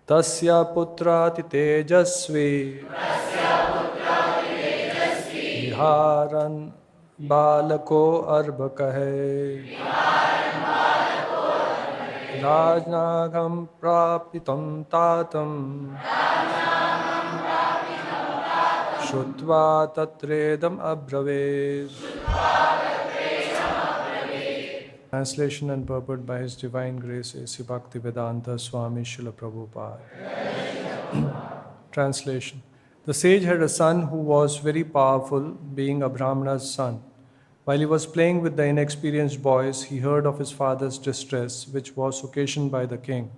Tasya putrati tejasvi viharan balako arbakahe rajnagam prapitam tatam Shrutva tatredam abraved. Translation and purport by His Divine Grace A.C. Bhaktivedanta Swami Srila Prabhupada. Translation. The sage had a son who was very powerful, being a Brahmana's son. While he was playing with the inexperienced boys, he heard of his father's distress, which was occasioned by the king.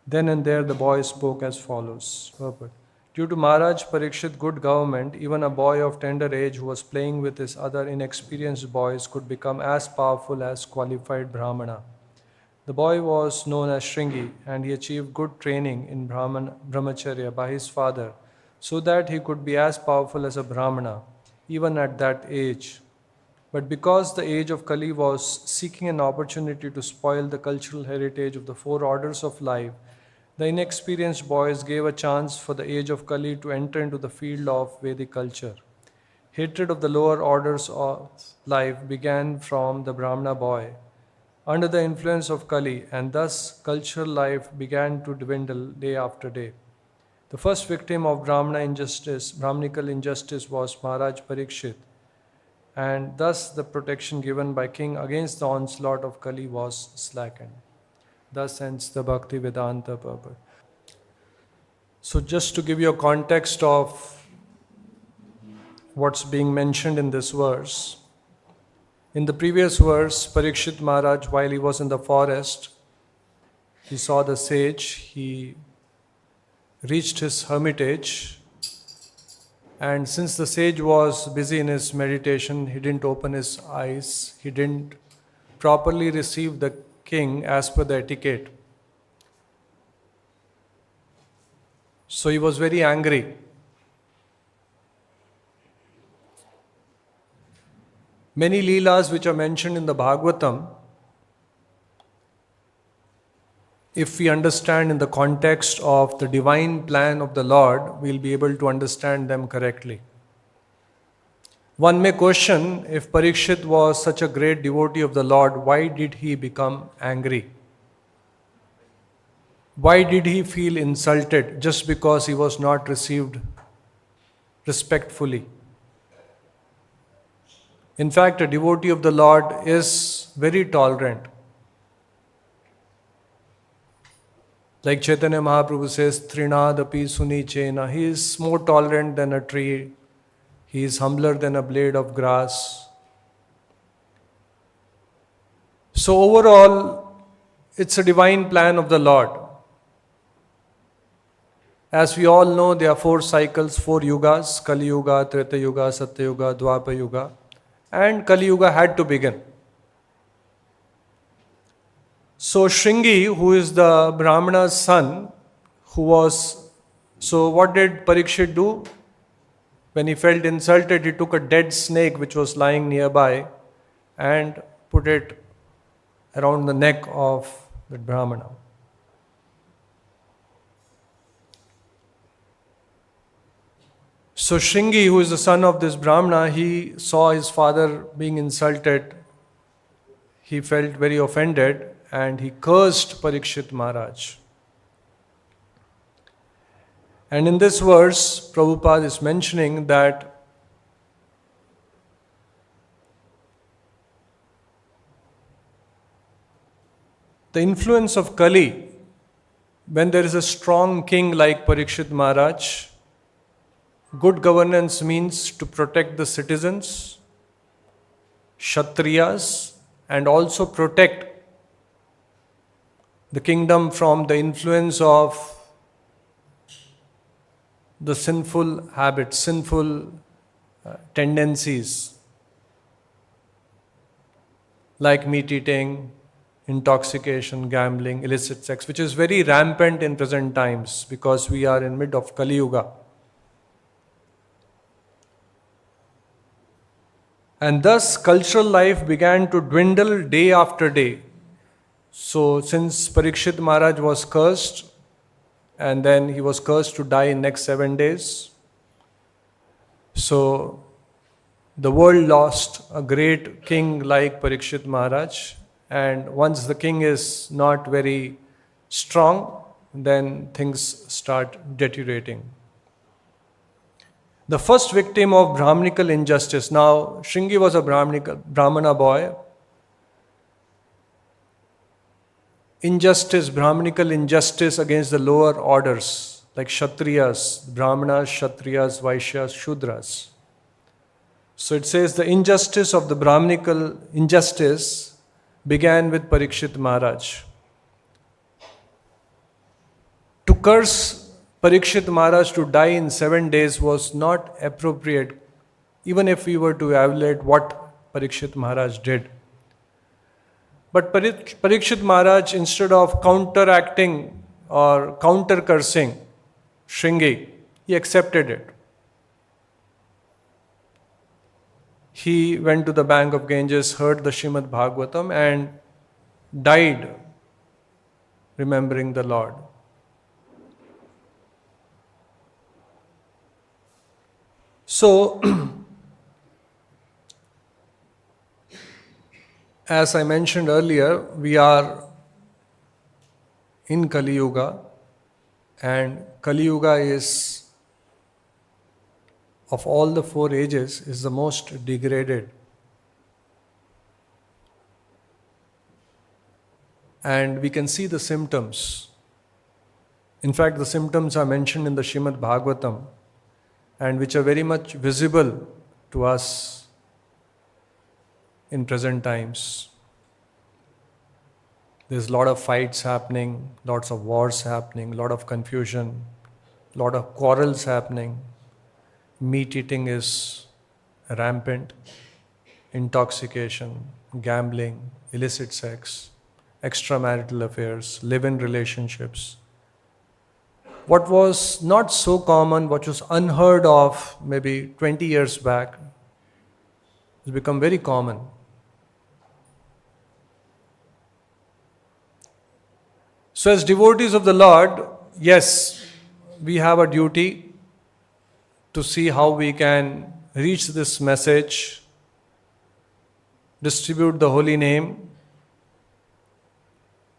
Then and there the boy spoke as follows. Purport. Due to Maharaj Parikshit's good government, even a boy of tender age who was playing with his other inexperienced boys could become as powerful as qualified Brahmana. The boy was known as Shringi, and he achieved good training in Brahmacharya by his father, so that he could be as powerful as a Brahmana, even at that age. But because the age of Kali was seeking an opportunity to spoil the cultural heritage of the four orders of life, the inexperienced boys gave a chance for the age of Kali to enter into the field of Vedic culture. Hatred of the lower orders of life began from the Brahmana boy under the influence of Kali, and thus cultural life began to dwindle day after day. The first victim of Brahmanical injustice was Maharaj Parikshit, and thus the protection given by king against the onslaught of Kali was slackened. Thus ends the Bhaktivedanta purport. So just to give you a context of what's being mentioned in this verse, in the previous verse, Parikshit Maharaj, while he was in the forest, he saw the sage, he reached his hermitage, and since the sage was busy in his meditation, he didn't open his eyes, he didn't properly receive the king as per the etiquette. So he was very angry. Many leelas which are mentioned in the Bhagavatam, if we understand in the context of the divine plan of the Lord, we'll be able to understand them correctly. One may question, if Parikshit was such a great devotee of the Lord, why did he become angry? Why did he feel insulted just because he was not received respectfully? In fact, a devotee of the Lord is very tolerant. Like Chaitanya Mahaprabhu says, Trinadapi suni chena. He is more tolerant than a tree. He is humbler than a blade of grass. So overall, it's a divine plan of the Lord. As we all know, there are 4 cycles, 4 yugas, Kali Yuga, Treta Yuga, Satya Yuga, Dwapara Yuga. And Kali Yuga had to begin. So Shringi, who is the Brahmana's son, so what did Parikshit do? When he felt insulted, he took a dead snake which was lying nearby and put it around the neck of the Brahmana. So Shringi, who is the son of this Brahmana, he saw his father being insulted. He felt very offended and he cursed Parikshit Maharaj. And in this verse, Prabhupada is mentioning that the influence of Kali, when there is a strong king like Parikshit Maharaj, good governance means to protect the citizens, Kshatriyas, and also protect the kingdom from the influence of the sinful habits, sinful tendencies like meat eating, intoxication, gambling, illicit sex, which is very rampant in present times because we are in mid of Kali Yuga. And thus cultural life began to dwindle day after day. So since Parikshit Maharaj was cursed, and then he was cursed to die in next 7 days. So the world lost a great king like Parikshit Maharaj, and once the king is not very strong, then things start deteriorating. The first victim of Brahmanical injustice. Now, Shringi was a Brahmana boy. Injustice, Brahmanical injustice against the lower orders, like Kshatriyas, Brahmanas, Kshatriyas, Vaishyas, Shudras. So it says the injustice of the Brahmanical injustice began with Parikshit Maharaj. To curse Parikshit Maharaj to die in 7 days was not appropriate, even if we were to evaluate what Parikshit Maharaj did. But Parikshit Maharaj, instead of counteracting or counter-cursing Shringi, he accepted it. He went to the bank of Ganges, heard the Srimad Bhagavatam and died remembering the Lord. So, as I mentioned earlier, we are in Kali Yuga, and Kali Yuga is, of all the 4 ages, is the most degraded. And we can see the symptoms. In fact, the symptoms are mentioned in the Srimad Bhagavatam, and which are very much visible to us in present times. There's a lot of fights happening, lots of wars happening, a lot of confusion, a lot of quarrels happening. Meat eating is rampant, intoxication, gambling, illicit sex, extramarital affairs, live-in relationships. What was not so common, what was unheard of maybe 20 years back, has become very common. So as devotees of the Lord, yes, we have a duty to see how we can reach this message, distribute the holy name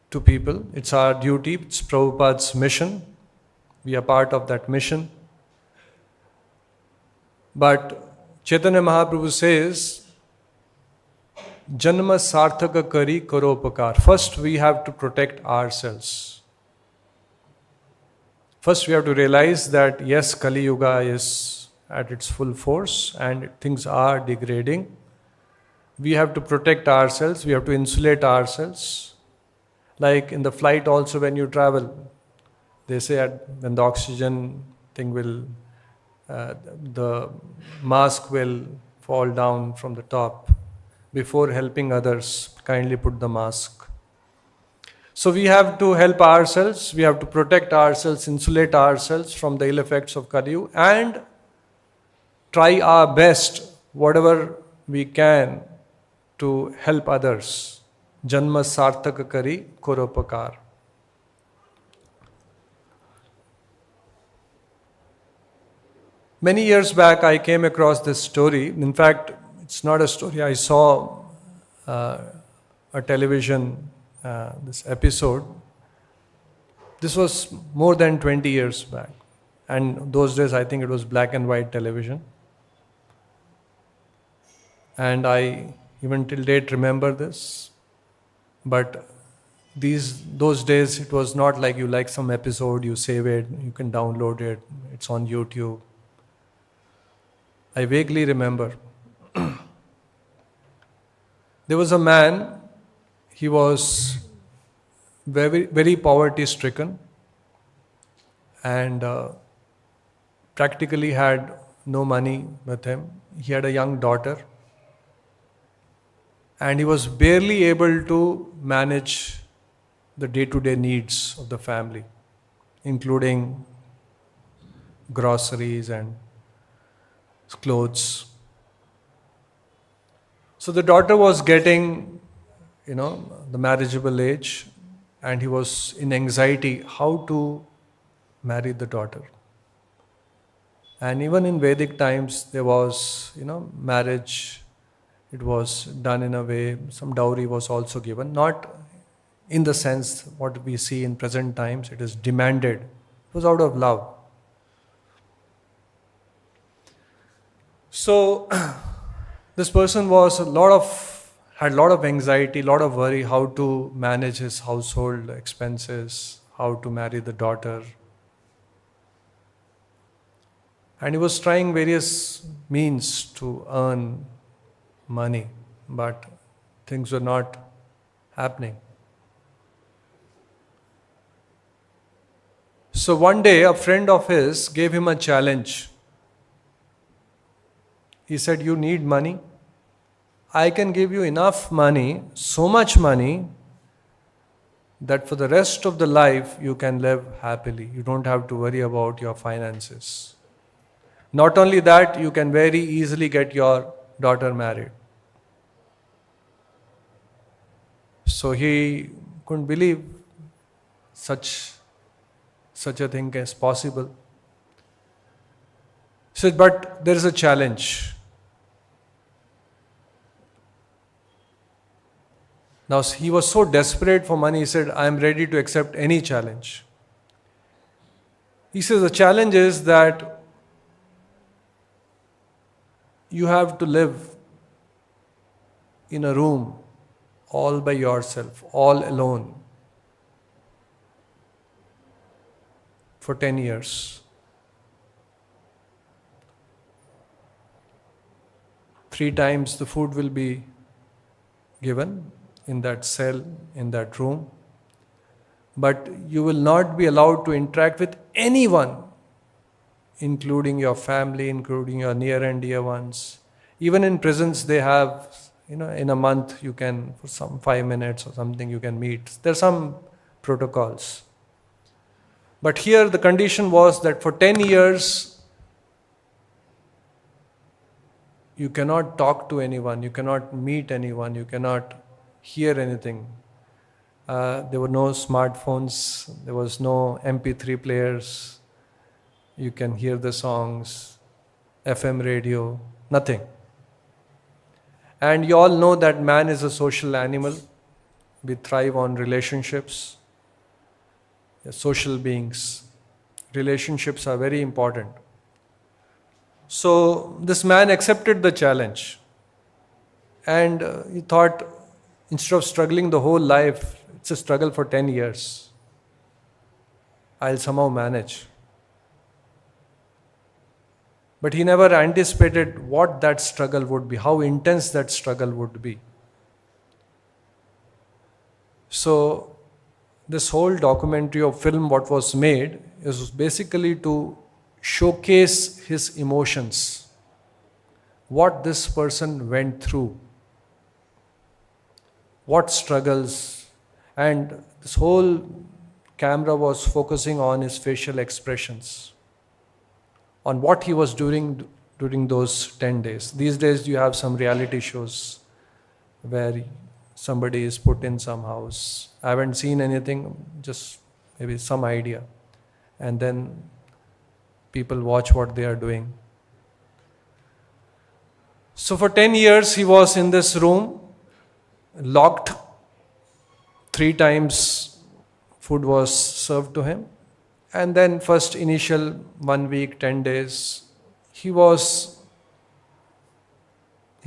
to people. It's our duty, it's Prabhupada's mission. We are part of that mission. But Chaitanya Mahaprabhu says, Janma sarthaka kari karopakar. First we have to protect ourselves. First we have to realize that yes, Kali Yuga is at its full force and things are degrading. We have to protect ourselves, we have to insulate ourselves. Like in the flight also when you travel, they say when the oxygen thing will, the mask will fall down from the top. Before helping others, kindly put the mask. So we have to help ourselves, we have to protect ourselves, insulate ourselves from the ill effects of Kali Yuga and try our best, whatever we can, to help others. Janma sarthaka kari koropakar. Many years back, I came across this story. In fact, it's not a story. I saw a television, this episode. This was more than 20 years back. And those days, I think it was black and white television. And I, even till date, remember this. But those days, it was not like you like some episode, you save it, you can download it, it's on YouTube. I vaguely remember. There was a man, he was very, very poverty stricken and practically had no money with him. He had a young daughter and he was barely able to manage the day-to-day needs of the family, including groceries and clothes. So the daughter was getting, the marriageable age, and he was in anxiety how to marry the daughter. And even in Vedic times, there was, marriage. It was done in a way, some dowry was also given. Not in the sense what we see in present times, it is demanded. It was out of love. So, this person had a lot of anxiety, a lot of worry how to manage his household expenses, how to marry the daughter. And he was trying various means to earn money, but things were not happening. So one day, a friend of his gave him a challenge. He said, "You need money? I can give you enough money, so much money, that for the rest of the life you can live happily. You don't have to worry about your finances. Not only that, you can very easily get your daughter married." So he couldn't believe such a thing is possible. He said, "But there is a challenge." Now he was so desperate for money, he said, "I am ready to accept any challenge." He says, "The challenge is that you have to live in a room all by yourself, all alone, for 10 years. 3 times the food will be given in that cell, in that room, but you will not be allowed to interact with anyone, including your family, including your near and dear ones. Even in prisons they have, in a month you can, for some 5 minutes or something, you can meet. There are some protocols. But here the condition was that for 10 years you cannot talk to anyone, you cannot meet anyone, you cannot hear anything. There were no smartphones, there was no MP3 players, you can hear the songs, FM radio, nothing. And you all know that man is a social animal. We thrive on relationships. We are social beings. Relationships are very important. So this man accepted the challenge. And he thought, instead of struggling the whole life, it's a struggle for 10 years. I'll somehow manage. But he never anticipated what that struggle would be, how intense that struggle would be. So, this whole documentary or film, what was made, is basically to showcase his emotions, what this person went through, what struggles, and this whole camera was focusing on his facial expressions, on what he was doing during those 10 days. These days you have some reality shows where somebody is put in some house. I haven't seen anything, just maybe some idea. And then people watch what they are doing. So for 10 years he was in this room, locked. 3 times food was served to him. And then first initial 1 week, 10 days, he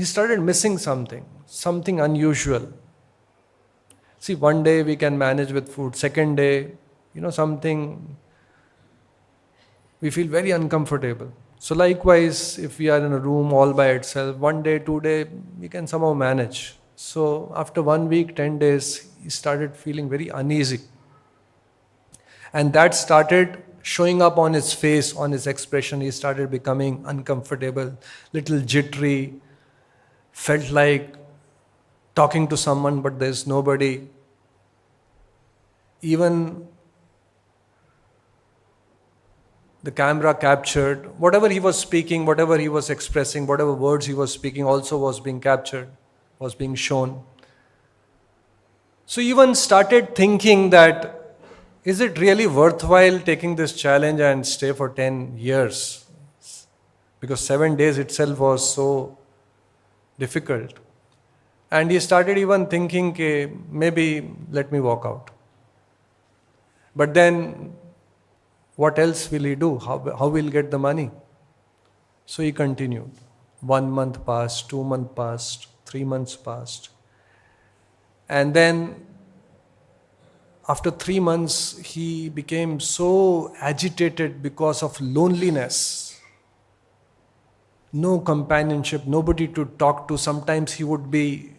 started missing something unusual. See, one day we can manage with food. Second day, something, we feel very uncomfortable. So likewise, if we are in a room all by itself, 1 day, 2 day, we can somehow manage. So after 1 week, 10 days, he started feeling very uneasy. And that started showing up on his face, on his expression. He started becoming uncomfortable, little jittery, felt like talking to someone but there's nobody. Even the camera captured whatever he was speaking, whatever he was expressing, whatever words he was speaking also was being captured, was being shown. So even started thinking that is it really worthwhile taking this challenge and stay for 10 years? Because 7 days itself was so difficult. And he started even thinking, okay, maybe let me walk out. But then, what else will he do? How will he get the money? So he continued. 1 month passed, 2 months passed, 3 months passed. And then, after 3 months, he became so agitated because of loneliness. No companionship, nobody to talk to. Sometimes he would be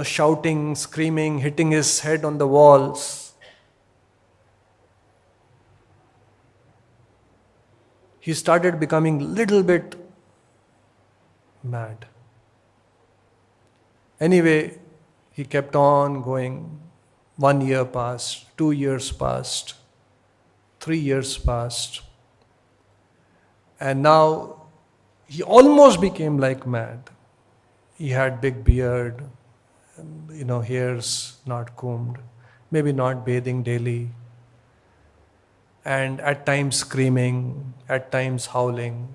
shouting, screaming, hitting his head on the walls. He started becoming little bit mad. Anyway, he kept on going. 1 year passed, 2 years passed, 3 years passed. And now he almost became like mad. He had big beard, hairs not combed, maybe not bathing daily, and at times screaming, at times howling.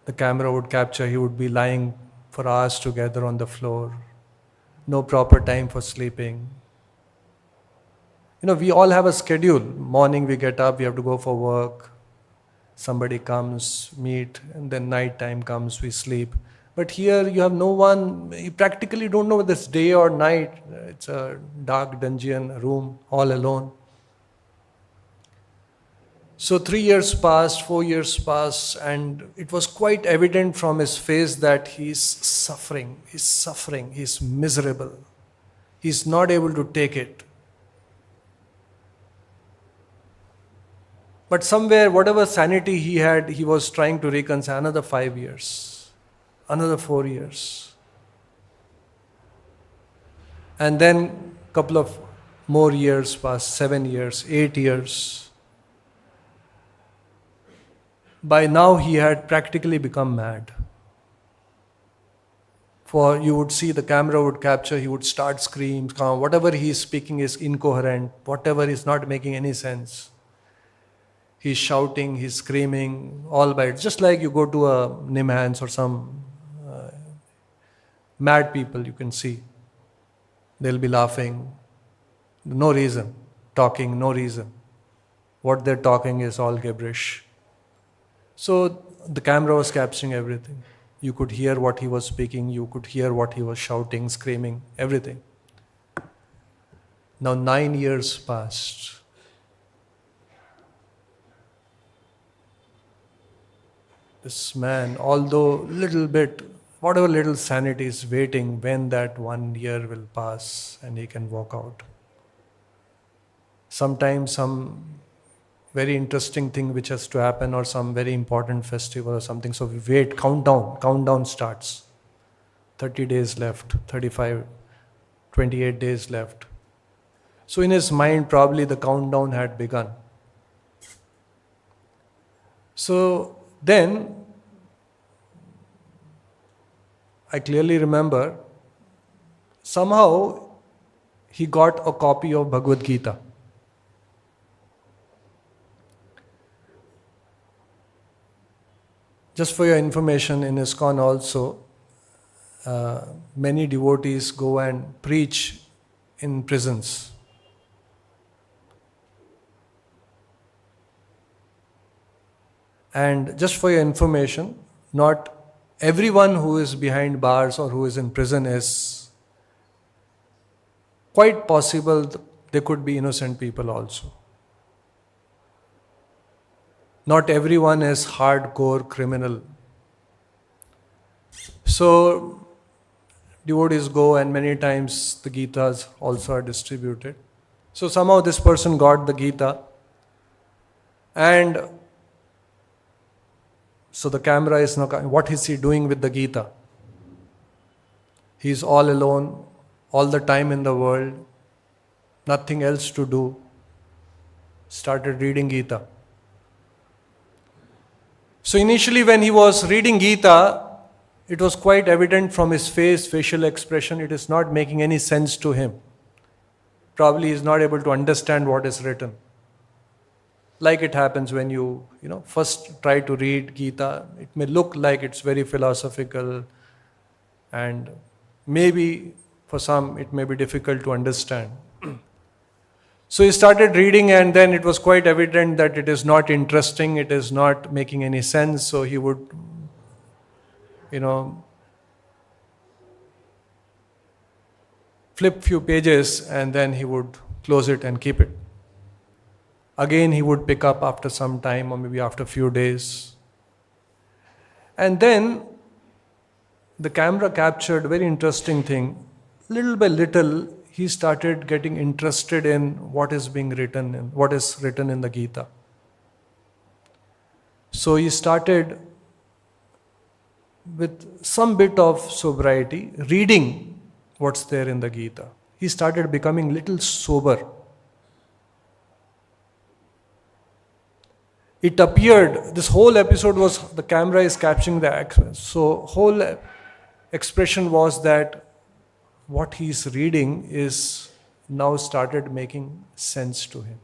The camera would capture, he would be lying for hours together on the floor. No proper time for sleeping. We all have a schedule. Morning we get up, we have to go for work. Somebody comes, meet, and then night time comes, we sleep. But here you have no one, you practically don't know whether it's day or night. It's a dark dungeon room, all alone. So 3 years passed, 4 years passed, and it was quite evident from his face that he's suffering, he's miserable. He's not able to take it. But somewhere, whatever sanity he had, he was trying to reconcile. Another 5 years, another 4 years. And then a couple of more years passed, 7 years, 8 years. By now he had practically become mad. For you would see the camera would capture, he would start screams, whatever he is speaking is incoherent, whatever is not making any sense. He's shouting, he's screaming, all by it. Just like you go to a Nimhans or some mad people you can see. They'll be laughing, no reason, talking, no reason. What they're talking is all gibberish. So the camera was capturing everything. You could hear what he was speaking, you could hear what he was shouting, screaming, everything. Now 9 years passed. This man, although whatever little sanity is waiting when that 1 year will pass and he can walk out. Sometimes some very interesting thing which has to happen or some very important festival or something. So we wait, countdown starts. 30 days left, 35, 28 days left. So in his mind probably the countdown had begun. So then, I clearly remember, somehow he got a copy of Bhagavad Gita. Just for your information, in ISKCON also, many devotees go and preach in prisons. And just for your information, not everyone who is behind bars or who is in prison is quite possible they could be innocent people also. Not everyone is hardcore criminal. So devotees go and many times the Gitas also are distributed. So somehow this person got the Gita, and so the camera is now, what is he doing with the Gita? He is all alone, all the time in the world, nothing else to do. Started reading Gita. So initially when he was reading Gita, it was quite evident from his face, facial expression, it is not making any sense to him. probably is not able to understand what is written. Like it happens when you first try to read Gita, it may look like it's very philosophical, and maybe for some it may be difficult to understand. So he started reading, and then it was quite evident that it is not interesting, it is not making any sense, so he would, flip few pages and then he would close it and keep it. Again, he would pick up after some time or maybe after a few days. And then the camera captured a very interesting thing. Little by little, he started getting interested in what is written in the Gita. So he started, with some bit of sobriety, reading what's there in the Gita. He started becoming little sober. It appeared, this whole episode was, the camera is capturing the action. So whole expression was that what he's reading is now started making sense to him.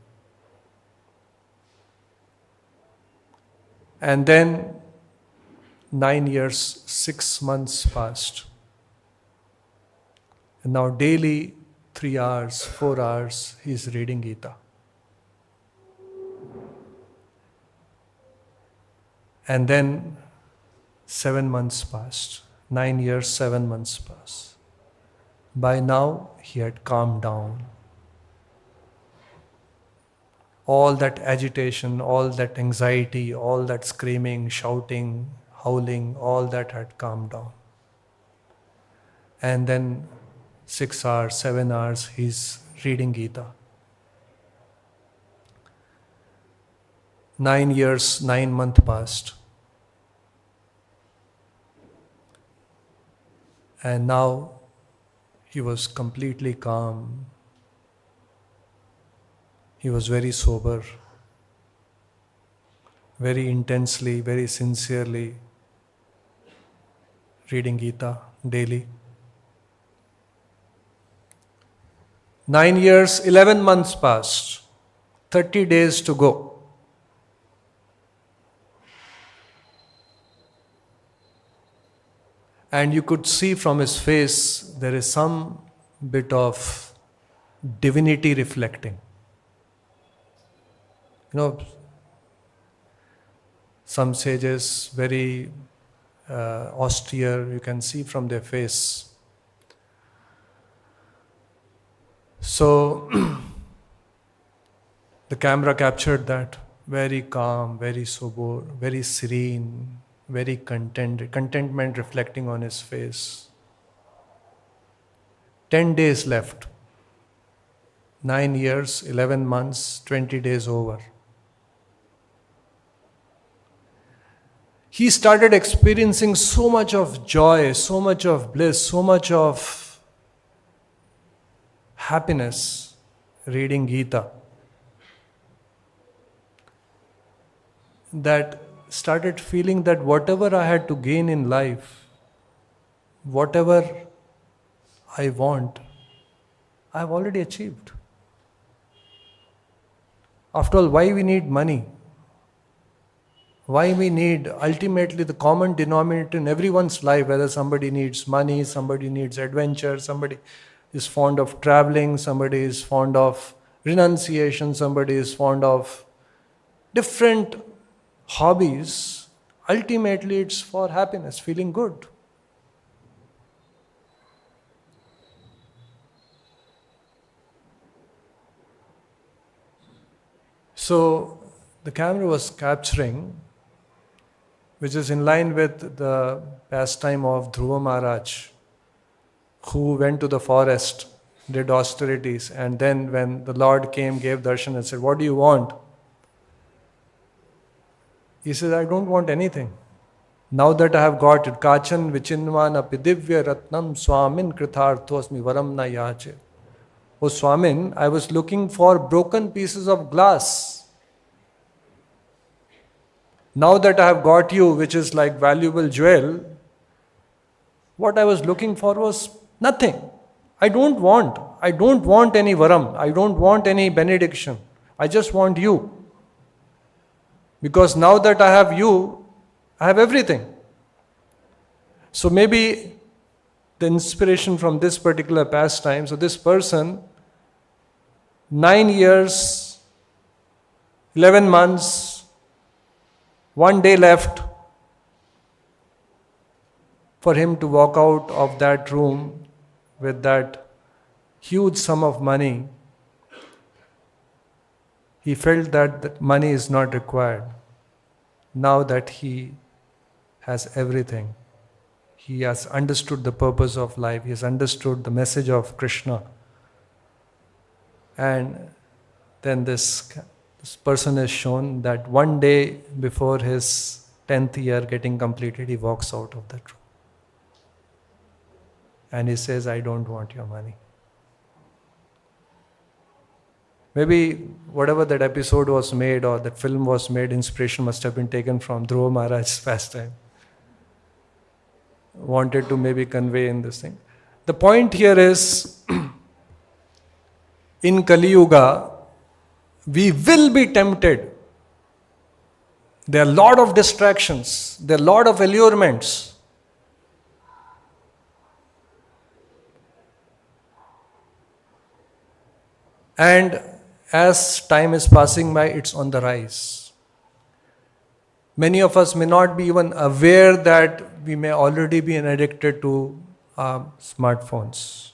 And then 9 years, 6 months passed. And now daily 3 hours, 4 hours, he is reading Gita. And then 7 months passed. 9 years, 7 months passed. By now, he had calmed down. All that agitation, all that anxiety, all that screaming, shouting, howling, all that had calmed down. And then 6 hours, 7 hours, he's reading Gita. 9 years, 9 months passed. And now he was completely calm. He was very sober, very intensely, very sincerely reading Gita daily. 9 years, 11 months passed. 30 days to go. And you could see from his face there is some bit of divinity reflecting. Some sages, very austere, you can see from their face. So the camera captured that. Very calm, very sober, very serene, very contentment reflecting on his face. 10 days left. 9 years, 11 months, 20 days over. He started experiencing so much of joy, so much of bliss, so much of happiness reading Gita, that started feeling that whatever I had to gain in life, whatever I want, I've already achieved. After all, why we need money? Why we need, ultimately the common denominator in everyone's life, whether somebody needs money, somebody needs adventure, somebody is fond of traveling, somebody is fond of renunciation, somebody is fond of different hobbies, ultimately it's for happiness, feeling good. So the camera was capturing, which is in line with the pastime of Dhruva Maharaj, who went to the forest, did austerities, and then when the Lord came, gave darshan and said, "What do you want?" He says, "I don't want anything. Now that I have got it, Kachan vichinvan api divya ratnam swamin kritharthosmi varam na yache." Oh Swamin, I was looking for broken pieces of glass. Now that I have got you, which is like valuable jewel, what I was looking for was nothing. I don't want any varam. I don't want any benediction. I just want you. Because now that I have you, I have everything. So maybe the inspiration from this particular pastime, so this person, 9 years, 11 months, 1 day left for him to walk out of that room with that huge sum of money. He felt that money is not required. Now that he has everything, he has understood the purpose of life, he has understood the message of Krishna. And then this person is shown that 1 day before his 10th year getting completed, he walks out of that room. And he says, I don't want your money. Maybe whatever that episode was made or that film was made, inspiration must have been taken from Dhruva Maharaj's pastime. Wanted to maybe convey in this thing. The point here is, in Kali Yuga, we will be tempted. There are a lot of distractions. There are a lot of allurements. And as time is passing by, it's on the rise. Many of us may not be even aware that we may already be addicted to smartphones.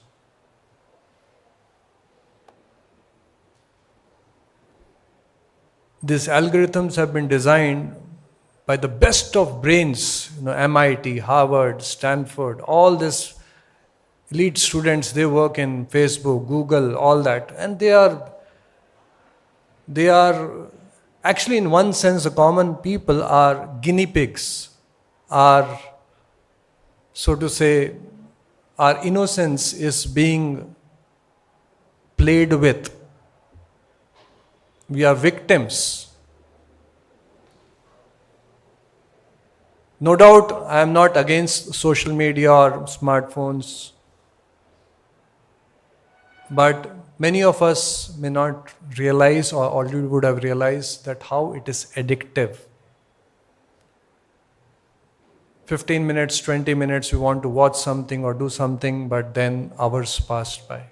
These algorithms have been designed by the best of brains, MIT, Harvard, Stanford, all these elite students. They work in Facebook, Google, all that. And they are actually, in one sense, the common people are guinea pigs, are, so to say, our innocence is being played with. We are victims. No doubt, I am not against social media or smartphones. But many of us may not realize, or already would have realized, that how it is addictive. 15 minutes, 20 minutes, we want to watch something or do something, but then hours passed by.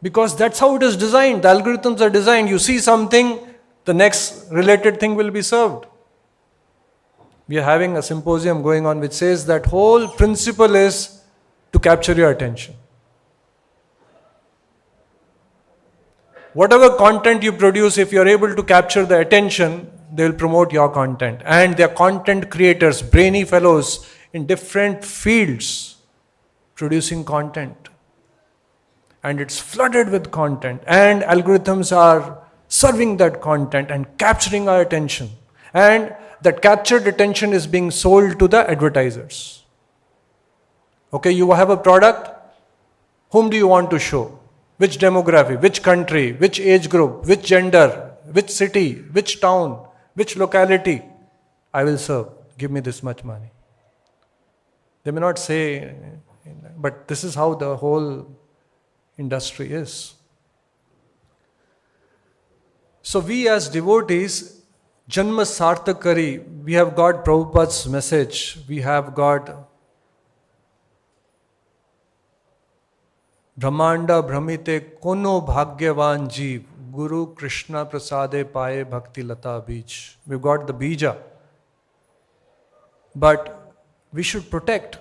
Because that's how it is designed. The algorithms are designed. You see something, the next related thing will be served. We are having a symposium going on which says that whole principle is to capture your attention. Whatever content you produce, if you are able to capture the attention, they will promote your content. And they are content creators, brainy fellows in different fields producing content. And it's flooded with content. And algorithms are serving that content and capturing our attention. And that captured attention is being sold to the advertisers. Okay, you have a product. Whom do you want to show? Which demography, which country, which age group, which gender, which city, which town, which locality? I will serve. Give me this much money. They may not say, but this is how the whole industry is. So we as devotees, Janma Sarthakari, we have got Prabhupada's message, we have got Brahmanda Brahmite Kono Bhagyavan Jeev, Guru Krishna Prasade Paye Bhakti Lata Bij. We've got the bija. But we should protect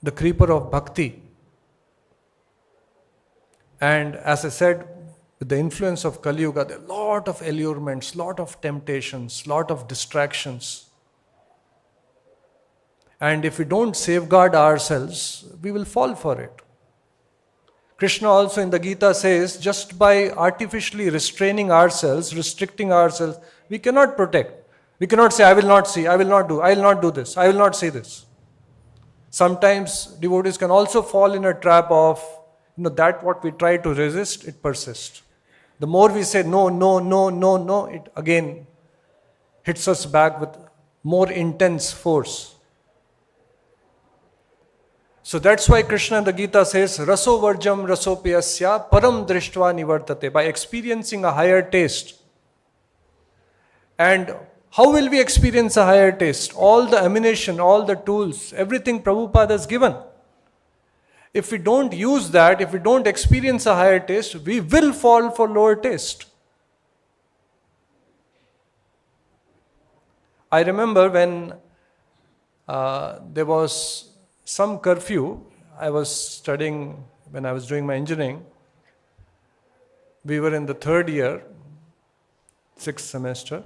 the creeper of bhakti. And as I said, with the influence of Kali Yuga, there are a lot of allurements, lot of temptations, lot of distractions. And if we don't safeguard ourselves, we will fall for it. Krishna also in the Gita says, just by artificially restraining ourselves, restricting ourselves, we cannot protect. We cannot say, I will not see, I will not do this, I will not say this. Sometimes devotees can also fall in a trap of, that what we try to resist, it persists. The more we say no, no, no, no, no, it again hits us back with more intense force. So that's why Krishna in the Gita says, Raso Varjam Rasopiyasya Param Drishtva Nivartate, by experiencing a higher taste. And how will we experience a higher taste? All the ammunition, all the tools, everything Prabhupada has given. If we don't use that, if we don't experience a higher taste, we will fall for lower taste. I remember when there was some curfew. I was studying, when I was doing my engineering. We were in the third year, 6th semester.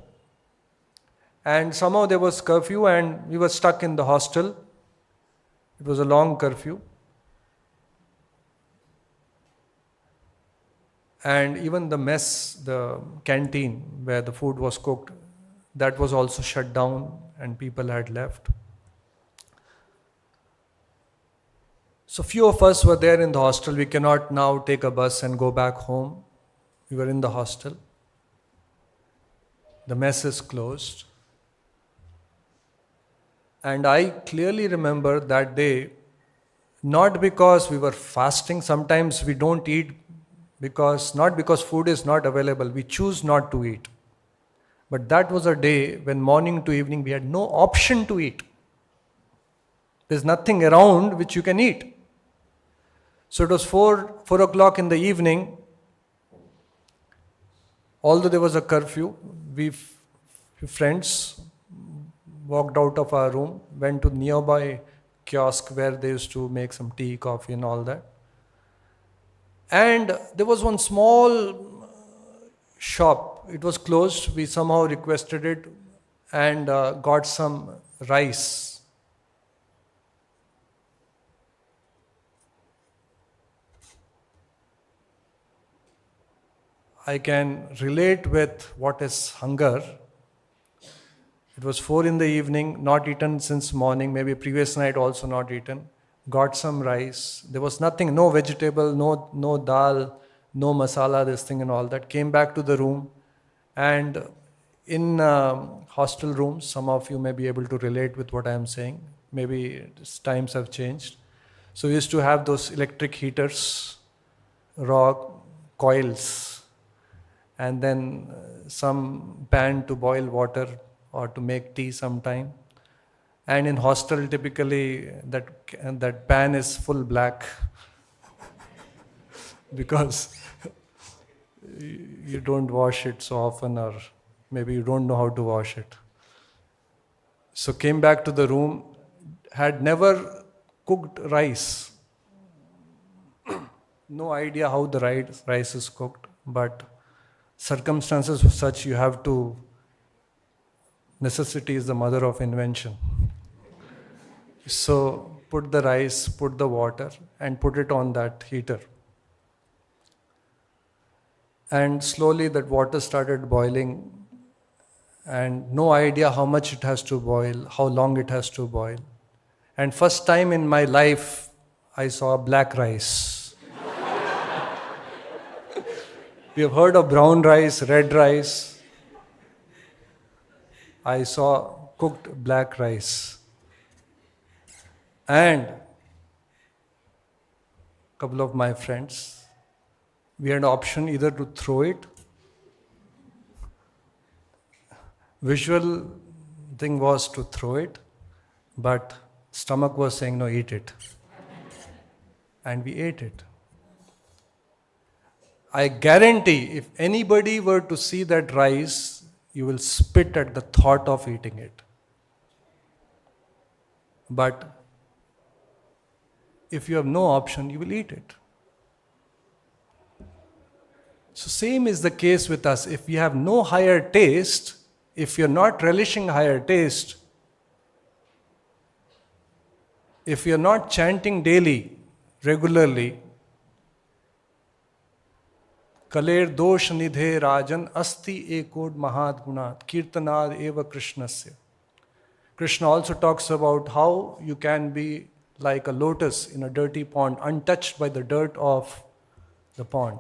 And somehow there was curfew and we were stuck in the hostel. It was a long curfew. And even the mess, the canteen where the food was cooked, that was also shut down and people had left. So few of us were there in the hostel. We cannot now take a bus and go back home. We were in the hostel. The mess is closed. And I clearly remember that day, not because we were fasting. Sometimes we don't eat not because food is not available. We choose not to eat. But that was a day when morning to evening we had no option to eat. There's nothing around which you can eat. So it was 4 o'clock in the evening. Although there was a curfew, we friends walked out of our room, went to nearby kiosk where they used to make some tea, coffee and all that. And there was one small shop. It was closed. We somehow requested it and got some rice. I can relate with what is hunger. It was 4 in the evening, not eaten since morning, maybe previous night also not eaten. Got some rice. There was nothing, no vegetable, no dal, no masala, this thing and all that. Came back to the room, and in hostel rooms, some of you may be able to relate with what I am saying. Maybe times have changed. So we used to have those electric heaters, raw coils, and then some pan to boil water or to make tea sometime. And in hostel, typically that pan is full black because you don't wash it so often, or maybe you don't know how to wash it. So came back to the room, had never cooked rice. No idea how the rice is cooked, but circumstances were such you have to, necessity is the mother of invention. So put the rice, put the water and put it on that heater. And slowly that water started boiling, and no idea how much it has to boil, how long it has to boil. And first time in my life, I saw black rice. We have heard of brown rice, red rice. I saw cooked black rice. And a couple of my friends, we had an option either to throw it. Visual thing was to throw it, but stomach was saying, no, eat it. And we ate it. I guarantee if anybody were to see that rice, you will spit at the thought of eating it. But if you have no option, you will eat it. So same is the case with us. If we have no higher taste, if you're not relishing higher taste, if you're not chanting daily, regularly, Kaler dosh nidhe rajan asti ekod mahad gunat kirtanad eva krishnasya. Krishna also talks about how you can be like a lotus in a dirty pond, untouched by the dirt of the pond.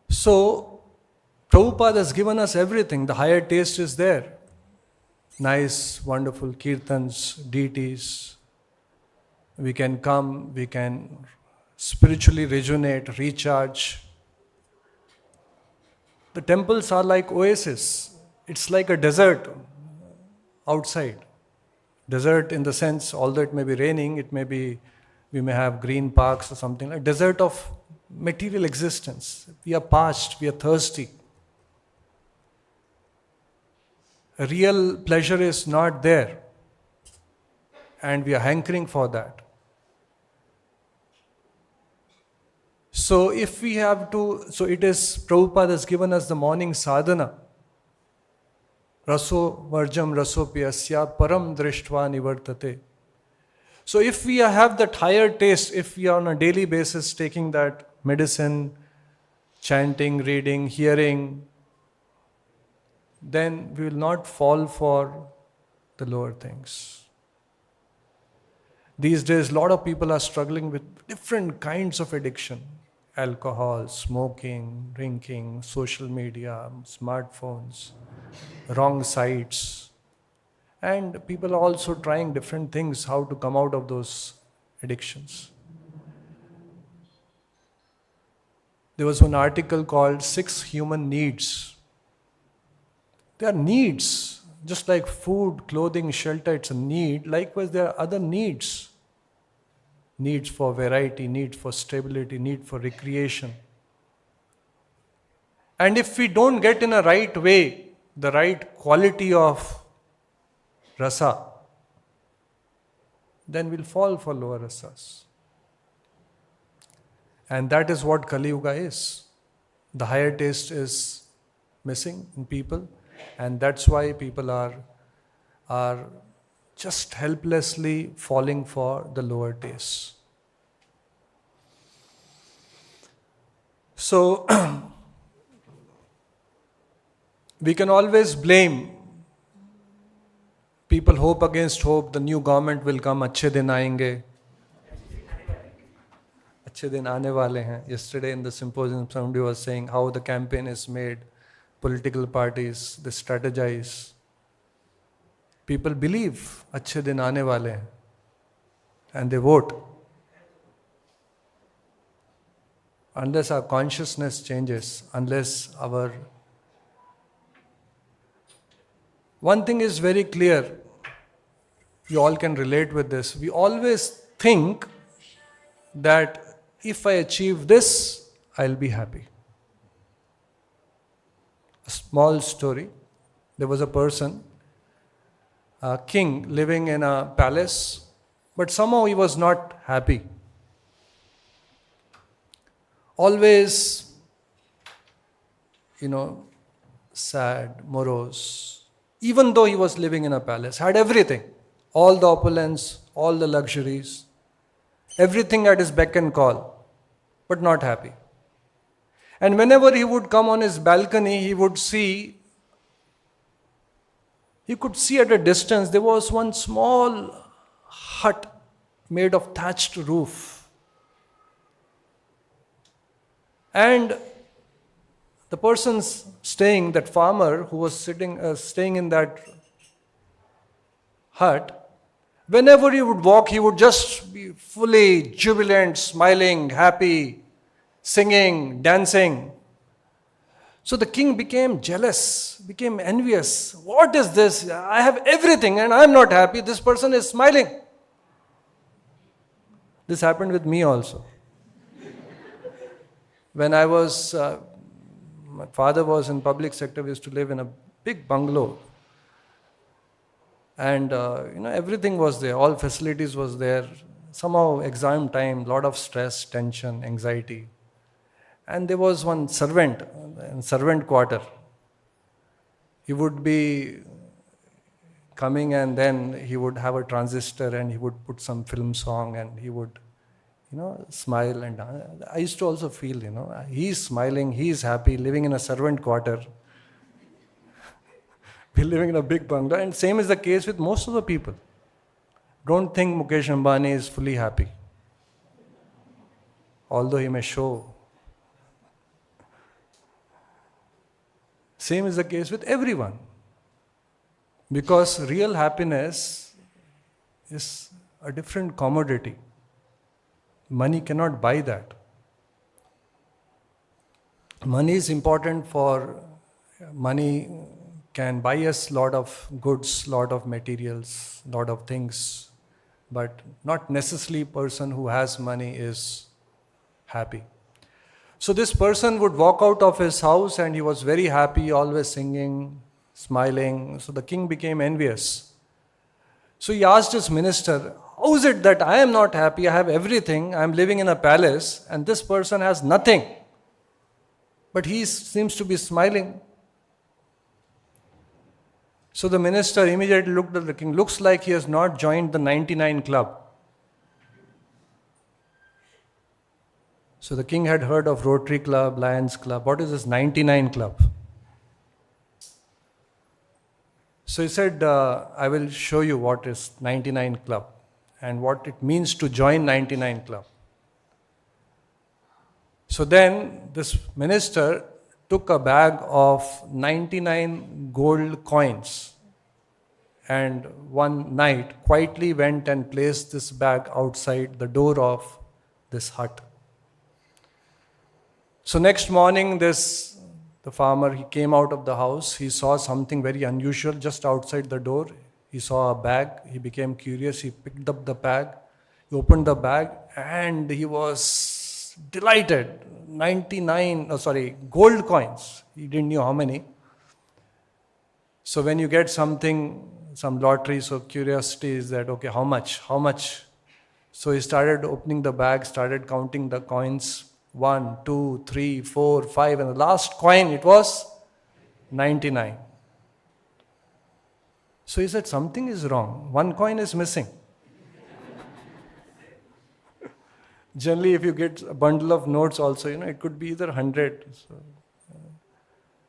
So, Prabhupada has given us everything. The higher taste is there. nice, wonderful kirtans, deities. We can come, we can spiritually rejuvenate, recharge. The temples are like oases. It's like a desert outside. Desert in the sense, although it may be raining, we may have green parks or something like desert of material existence. We are parched, we are thirsty. A real pleasure is not there, and we are hankering for that. So it is Prabhupada has given us the morning sadhana. Raso varjam rasopiyasya param drishtva nivartate. So if we have that higher taste, if we are on a daily basis taking that medicine, chanting, reading, hearing, then we will not fall for the lower things. These days, a lot of people are struggling with different kinds of addiction. Alcohol, smoking, drinking, social media, smartphones, wrong sites. And people are also trying different things, how to come out of those addictions. There was one article called 6 Human Needs. They are needs, just like food, clothing, shelter, it's a need. Likewise, there are other needs. Needs for variety, need for stability, need for recreation. And if we don't get in a right way, the right quality of rasa, then we'll fall for lower rasas. And that is what Kali Yuga is. The higher taste is missing in people, and that's why people are just helplessly falling for the lower tastes. So, we can always blame. People hope against hope, the new government will come, अच्छे दिन आएंगे. अच्छे दिन आने वाले हैं. Yesterday in the symposium, somebody was saying how the campaign is made, political parties, they strategize. People believe अच्छे दिन आने वाले हैं and they vote. Unless our consciousness changes, unless our... One thing is very clear, you all can relate with this. We always think that if I achieve this, I'll be happy. A small story. There was a person, a king living in a palace, but somehow he was not happy. Always, sad, morose. Even though he was living in a palace, had everything, all the opulence, all the luxuries, everything at his beck and call, but not happy. And whenever he would come on his balcony, he could see at a distance, there was one small hut made of thatched roof. And the person staying, that farmer who was staying in that hut, whenever he would walk, he would just be fully jubilant, smiling, happy, singing, dancing. So the king became jealous, became envious. What is this? I have everything and I am not happy. This person is smiling. This happened with me also. When I was, my father was in public sector, we used to live in a big bungalow. And, everything was there, all facilities was there. Somehow exam time, lot of stress, tension, anxiety. And there was one servant in servant quarter. He would be coming and then he would have a transistor and he would put some film song and he would, smile and I used to also feel, he's smiling, he's happy, living in a servant quarter. We're living in a big bungalow, and same is the case with most of the people. Don't think Mukesh Ambani is fully happy, although he may show. Same is the case with everyone. Because real happiness is a different commodity. Money cannot buy that. Money is important for, money can buy us lot of goods, lot of materials, lot of things, but not necessarily person who has money is happy. So this person would walk out of his house and he was very happy, always singing, smiling. So the king became envious. So he asked his minister, how is it that I am not happy, I have everything, I am living in a palace and this person has nothing? But he seems to be smiling. So the minister immediately looked at the king, looks like he has not joined the 99 club. So the king had heard of Rotary Club, Lions Club. What is this 99 club? So he said, I will show you what is 99 club and what it means to join 99 club. So then this minister took a bag of 99 gold coins and one night quietly went and placed this bag outside the door of this hut. So next morning the farmer, he came out of the house, he saw something very unusual just outside the door. He saw a bag, he became curious, he picked up the bag, he opened the bag and he was delighted. Gold coins. He didn't know how many. So when you get something, some lottery, so curiosity is that, okay, how much? So he started opening the bag, started counting the coins. 1, 2, 3, 4, 5, and the last coin, it was 99. So he said, something is wrong. One coin is missing. Generally, if you get a bundle of notes also, it could be either 100. So,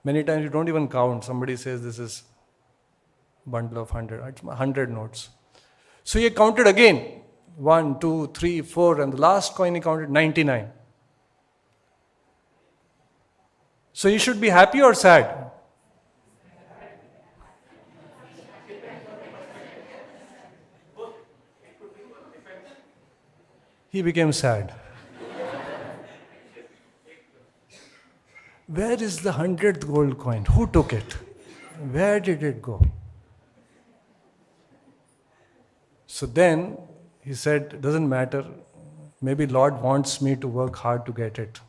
many times you don't even count. Somebody says this is a bundle of 100. It's 100 notes. So he counted again. 1, 2, 3, 4, and the last coin he counted 99. So you should be happy or sad? He became sad. Where is the 100th gold coin? Who took it? Where did it go? So then he said, it doesn't matter. Maybe Lord wants me to work hard to get it.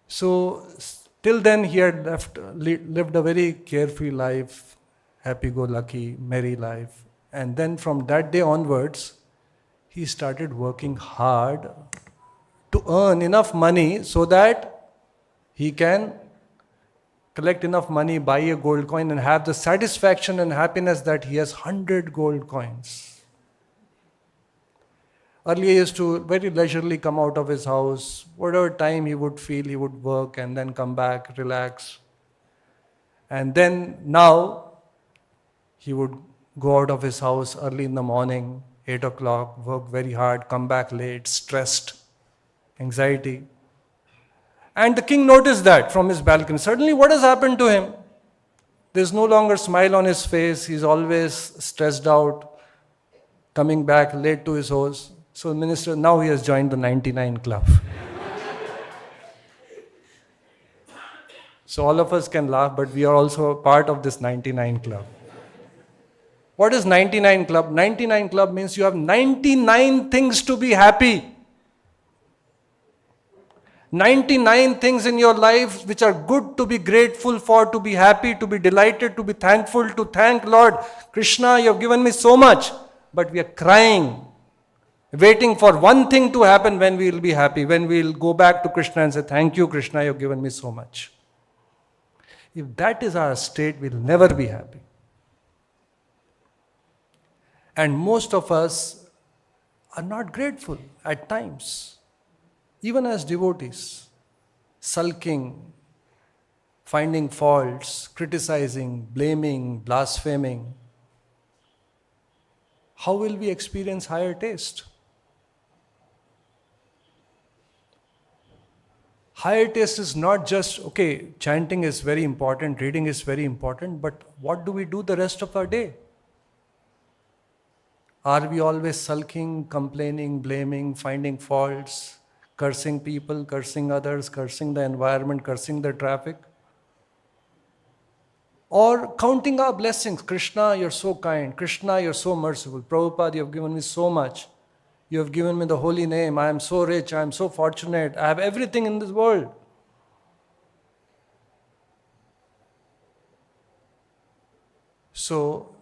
So till then he had lived a very carefree life, happy-go-lucky, merry life. And then from that day onwards, he started working hard to earn enough money so that he can collect enough money, buy a gold coin and have the satisfaction and happiness that he has 100 gold coins. Earlier he used to very leisurely come out of his house. Whatever time he would feel, he would work and then come back, relax. And then now, he would go out of his house early in the morning, 8 o'clock, work very hard, come back late, stressed, anxiety. And the king noticed that from his balcony. Suddenly, what has happened to him? There's no longer smile on his face. He's always stressed out, coming back late to his house. So the minister, now he has joined the 99 club. So all of us can laugh, but we are also part of this 99 club. What is 99 club? 99 club means you have 99 things to be happy. 99 things in your life which are good to be grateful for, to be happy, to be delighted, to be thankful, to thank Lord Krishna, you have given me so much. But we are crying, waiting for one thing to happen when we will be happy, when we will go back to Krishna and say, thank you Krishna, you have given me so much. If that is our state, we will never be happy. And most of us are not grateful at times, even as devotees, sulking, finding faults, criticizing, blaming, blaspheming. How will we experience higher taste? higher taste is not just, okay, chanting is very important, reading is very important, but what do we do the rest of our day? Are we always sulking, complaining, blaming, finding faults, cursing people, cursing others, cursing the environment, cursing the traffic? Or counting our blessings. Krishna, you're so kind. Krishna, you're so merciful. Prabhupada, you have given me so much. You have given me the holy name. I am so rich. I am so fortunate. I have everything in this world. So,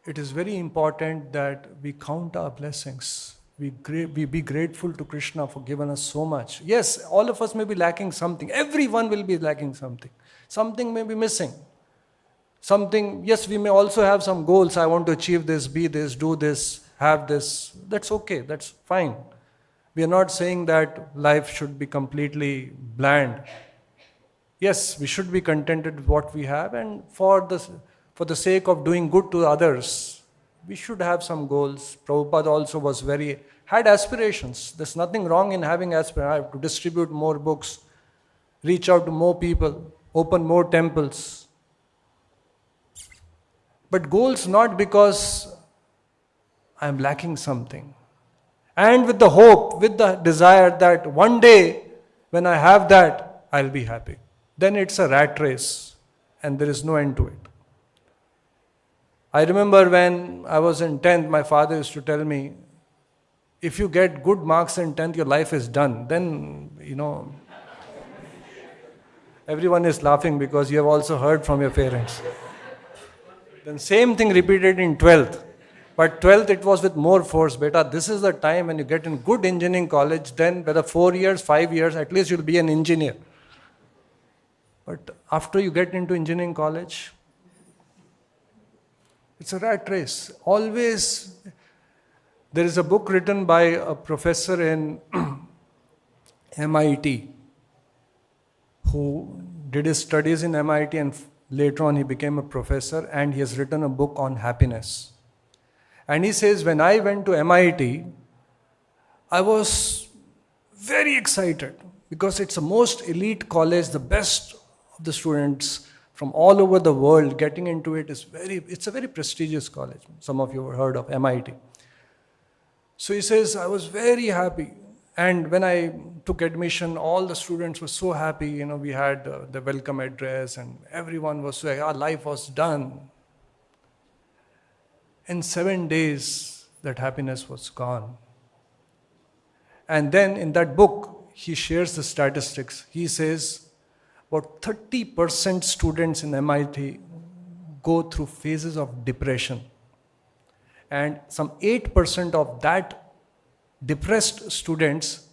it is very important that we count our blessings. We be grateful to Krishna for giving us so much. Yes, all of us may be lacking something. Everyone will be lacking something. Something may be missing. Something, yes, we may also have some goals. I want to achieve this, be this, do this, have this. That's okay, that's fine. We are not saying that life should be completely bland. Yes, we should be contented with what we have, and for the sake of doing good to others, we should have some goals. Prabhupada also had aspirations. There's nothing wrong in having aspirations. I have to distribute more books, reach out to more people, open more temples. But goals not because I'm lacking something. And with the hope, with the desire that one day when I have that, I'll be happy. Then it's a rat race and there is no end to it. I remember when I was in 10th, my father used to tell me, if you get good marks in 10th, your life is done. Then, everyone is laughing because you have also heard from your parents. Then same thing repeated in 12th. But 12th it was with more force. Beta, this is the time when you get in good engineering college, then whether 4 years, 5 years, at least you'll be an engineer. But after you get into engineering college, it's a rat race. Always, there is a book written by a professor in MIT who did his studies in MIT and later on he became a professor, and he has written a book on happiness. And he says, when I went to MIT, I was very excited because it's the most elite college, the best of the students from all over the world getting into it. It's a very prestigious college. Some of you have heard of MIT. So he says, I was very happy. And when I took admission, all the students were so happy. We had the welcome address and everyone was so, our life was done. In 7 days, that happiness was gone. And then in that book, he shares the statistics. He says, about 30% students in MIT go through phases of depression. And some 8% of that depressed students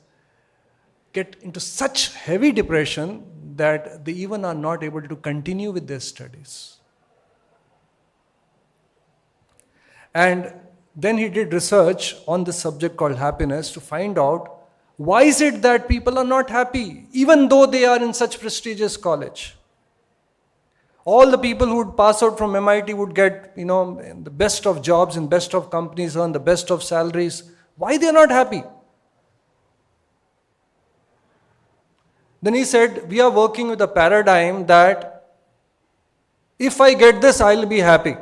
get into such heavy depression that they even are not able to continue with their studies. And then he did research on this subject called happiness to find out why is it that people are not happy even though they are in such prestigious college. All the people who would pass out from MIT would get, the best of jobs and best of companies, earn the best of salaries. Why they are not happy? Then he said, we are working with a paradigm that if I get this, I'll be happy.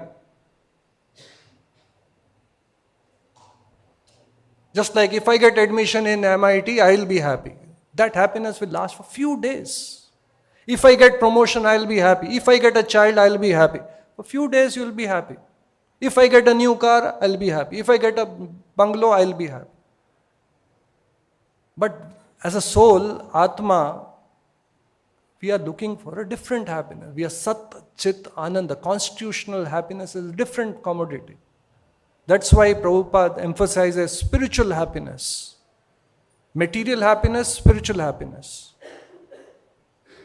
Just like if I get admission in MIT, I'll be happy. That happiness will last for a few days. If I get promotion, I'll be happy. If I get a child, I'll be happy. For a few days, you'll be happy. If I get a new car, I'll be happy. If I get a bungalow, I'll be happy. But as a soul, Atma, we are looking for a different happiness. We are Sat, Chit, Ananda. Constitutional happiness is a different commodity. That's why Prabhupada emphasizes spiritual happiness. Material happiness, spiritual happiness.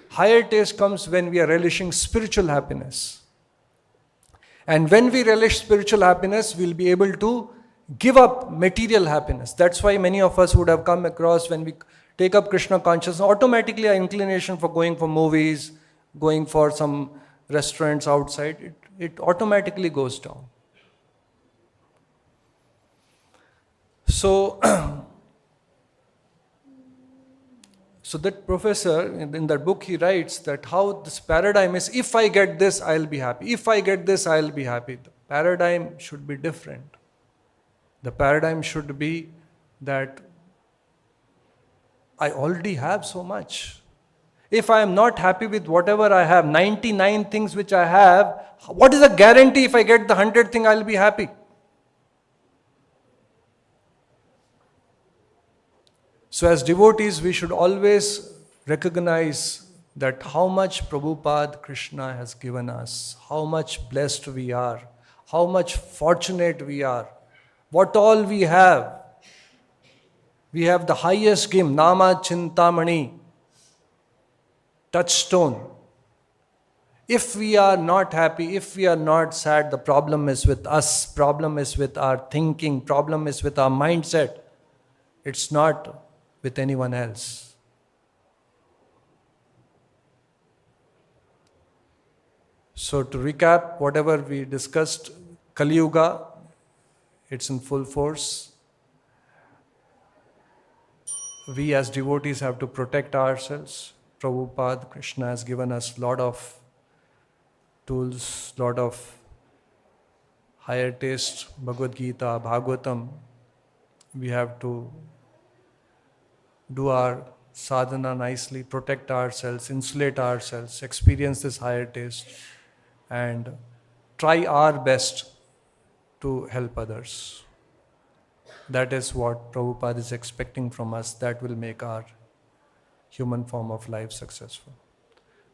Higher taste comes when we are relishing spiritual happiness. And when we relish spiritual happiness, we'll be able to give up material happiness. That's why many of us would have come across when we take up Krishna consciousness, automatically our inclination for going for movies, going for some restaurants outside, it automatically goes down. So So that professor, in that book, he writes that how this paradigm is, if I get this, I'll be happy. If I get this, I'll be happy. The paradigm should be different. The paradigm should be that I already have so much. If I am not happy with whatever I have, 99 things which I have, what is the guarantee if I get the 100th thing, I'll be happy? So as devotees, we should always recognize that how much Prabhupada Krishna has given us, how much blessed we are, how much fortunate we are, what all we have. We have the highest gift, Nama Chintamani, touchstone. If we are not happy, if we are not sad, the problem is with us, problem is with our thinking, problem is with our mindset. It's not with anyone else. So to recap, whatever we discussed, Kali Yuga, it's in full force. We as devotees have to protect ourselves. Prabhupada, Krishna has given us a lot of tools, lot of higher taste, Bhagavad Gita, Bhagavatam. We have to do our sadhana nicely, protect ourselves, insulate ourselves, experience this higher taste, and try our best to help others. That is what Prabhupada is expecting from us. That will make our human form of life successful.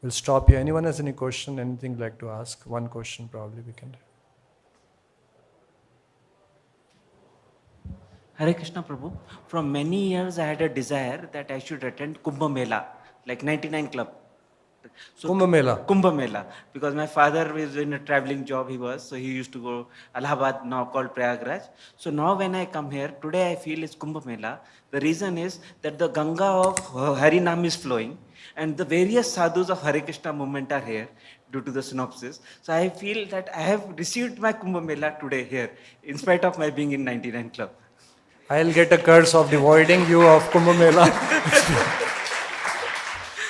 We'll stop here. Anyone has any question, anything like to ask? One question probably we can do. Hare Krishna Prabhu, from many years I had a desire that I should attend Kumbh Mela, like 99 Club. So Kumbh Mela. Kumbh Mela, because my father was in a traveling job, so he used to go Allahabad, now called Prayagraj. So now when I come here, today I feel it's Kumbh Mela. The reason is that the Ganga of Harinam is flowing and the various sadhus of Hare Krishna movement are here due to the synopsis. So I feel that I have received my Kumbh Mela today here, in spite of my being in 99 Club. I'll get a curse of devoiding you of Kumbh Mela.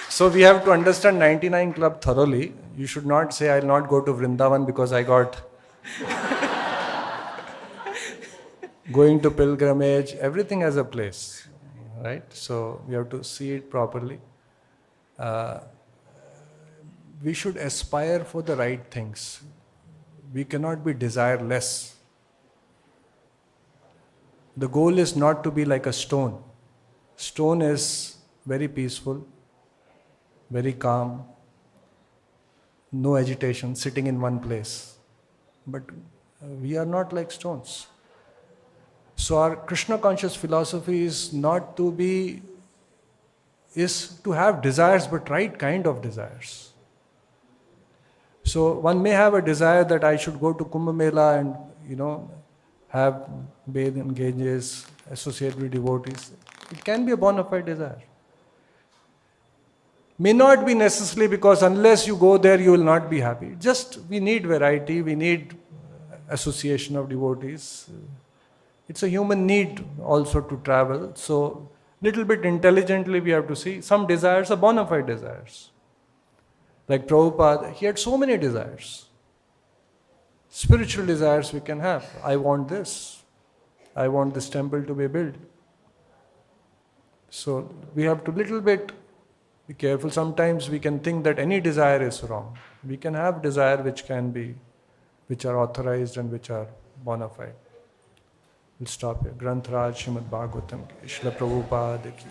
So we have to understand 99 Club thoroughly. You should not say, I'll not go to Vrindavan because I got going to pilgrimage. Everything has a place, right? So we have to see it properly. We should aspire for the right things. We cannot be desireless. The goal is not to be like a stone. Stone is very peaceful, very calm, no agitation, sitting in one place. But we are not like stones. So our Krishna conscious philosophy is not to be, is to have desires, but right kind of desires. So one may have a desire that I should go to Kumbh Mela and, have bathe in Ganges, associate with devotees. It can be a bona fide desire. May not be necessarily, because unless you go there, you will not be happy. Just we need variety, we need association of devotees. It's a human need also to travel. So little bit intelligently we have to see. Some desires are bona fide desires. Like Prabhupada, he had so many desires. Spiritual desires we can have. I want this. I want this temple to be built. So we have to little bit be careful. Sometimes we can think that any desire is wrong. We can have desire which are authorized and which are bona fide. We'll stop here. Granth Raj Srimad Bhagavatam ki Srila Prabhupada ki